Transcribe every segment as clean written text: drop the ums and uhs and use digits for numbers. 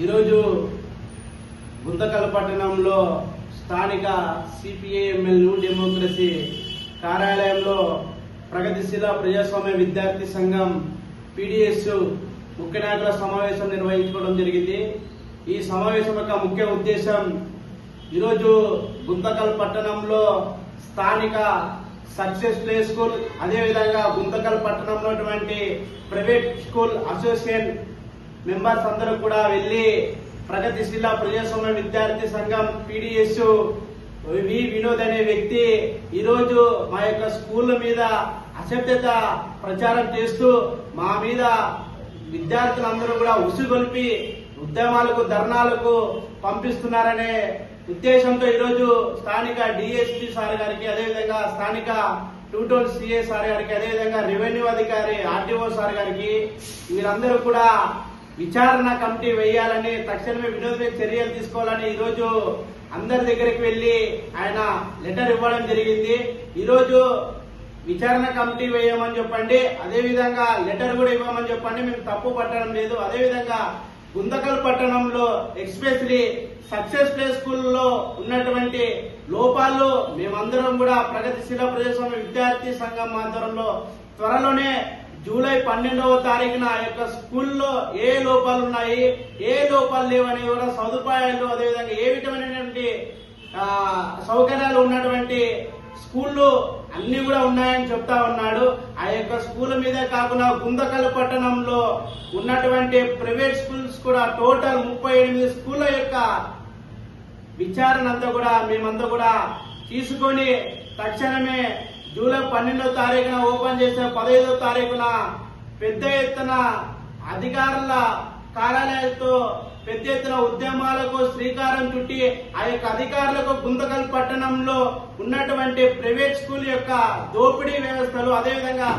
ఈరోజు గుంతకల్ పట్టణంలో స్థానిక సిపిఐఎంఎల్ న్యూ డెమోక్రసీ కార్యాలయంలో ప్రగతిశీల ప్రజాస్వామ్య విద్యార్థి సంఘం పీడీఎస్ ముఖ్య నాయకుల సమావేశం నిర్వహించుకోవడం జరిగింది. ఈ సమావేశం యొక్క ముఖ్య ఉద్దేశం ఈరోజు గుంతకల్ పట్టణంలో స్థానిక సక్సెస్ ప్లే స్కూల్, అదేవిధంగా గుంతకల్ పట్టణంలో ప్రైవేట్ స్కూల్ అసోసియేషన్ మెంబర్స్ అందరూ కూడా వెళ్లి ప్రగతిశీల ప్రజాస్వామ్య విద్యార్థి సంఘం పీడీఎస్ వి వినోద్ అనే వ్యక్తి ఈరోజు మా యొక్క స్కూల్ మీద అసభ్యత ప్రచారం చేస్తూ మా మీద విద్యార్థులందరూ కూడా ఉసుగొల్పి ఉద్యమాలకు ధర్నాలకు పంపిస్తున్నారనే ఉద్దేశంతో ఈరోజు స్థానిక డిఎస్పీ సార్ గారికి, అదేవిధంగా స్థానిక టూటోన్ సిఏ సార్ గారికి, అదేవిధంగా రెవెన్యూ అధికారి ఆర్టీఓ సార్ గారికి వీరందరూ కూడా విచారణ కమిటీ వేయాలని, తక్షణమే వినోద్ మీద చర్యలు తీసుకోవాలని ఈరోజు అందరి దగ్గరికి వెళ్లి ఆయన లెటర్ ఇవ్వడం జరిగింది. ఈరోజు విచారణ కమిటీ వేయమని చెప్పండి, అదేవిధంగా లెటర్ కూడా ఇవ్వమని చెప్పండి, మేము తప్పు పట్టడం లేదు. అదేవిధంగా గుంతకల్ పట్టణంలో ఎస్పెషలీ సక్సెస్ ప్లే స్కూల్లో ఉన్నటువంటి లోపాలు మేమందరం కూడా ప్రగతిశీల ప్రజాస్వామ్య విద్యార్థి సంఘం ఆధ్వర్యంలో త్వరలోనే జూలై 12వ తారీఖున ఆ యొక్క స్కూల్లో ఏ లోపాలు ఉన్నాయి, ఏ లోపాలు లేవని కూడా సదుపాయాలు, అదేవిధంగా ఏ విధమైనటువంటి సౌకర్యాలు ఉన్నటువంటి స్కూళ్ళు అన్ని కూడా ఉన్నాయని చెప్తా ఉన్నాడు. ఆ యొక్క స్కూల్ మీదే కాకుండా గుంతకల్ పట్టణంలో ఉన్నటువంటి ప్రైవేట్ స్కూల్స్ కూడా టోటల్ 38 స్కూళ్ళ యొక్క విచారణ అంతా కూడా మేమంతా కూడా తీసుకొని తక్షణమే జూలై 12వ తారీఖున ఓపెన్ చేసిన 15వ తారీఖున పెద్ద ఎత్తున అధికారుల కార్యాలయాలతో పెద్ద ఎత్తున ఉద్యమాలకు శ్రీకారం చుట్టి ఆ యొక్క అధికారులకు గుంతకల్ పట్టణంలో ఉన్నటువంటి ప్రైవేట్ స్కూల్ యొక్క దోపిడీ వ్యవస్థలు, అదేవిధంగా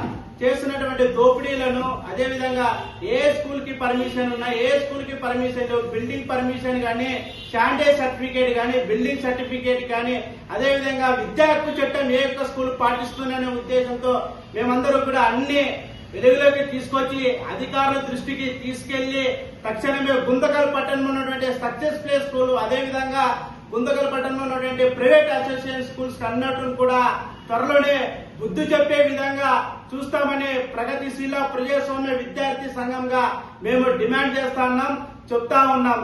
చేస్తున్నటువంటి దోపిడీలను, అదేవిధంగా ఏ స్కూల్ కి పర్మిషన్ ఉన్నా, ఏ స్కూల్ కి పర్మిషన్, బిల్డింగ్ పర్మిషన్ కానీ, శానిటరీ సర్టిఫికేట్ కానీ, బిల్డింగ్ సర్టిఫికేట్ కానీ, అదేవిధంగా విద్యా హక్కు చట్టం ఏ యొక్క స్కూల్ పాటిస్తుందనే ఉద్దేశంతో మేమందరూ కూడా అన్ని వెలుగులోకి తీసుకొచ్చి అధికారుల దృష్టికి తీసుకెళ్లి తక్షణమే గుంతకల్ పట్టణంలో ఉన్నటువంటి సక్సెస్ ప్లే స్కూల్, అదేవిధంగా గుంతకల్ పట్టణంలో ఉన్నటువంటి ప్రైవేట్ అసోసియేషన్ స్కూల్స్ అన్నట్టు కూడా త్వరలోనే బుద్ధి చెప్పే విధంగా చూస్తామని ప్రగతిశీల ప్రజాస్వామ్య విద్యార్థి సంఘంగా మేము డిమాండ్ చేస్తా ఉన్నాం, చెప్తా ఉన్నాం.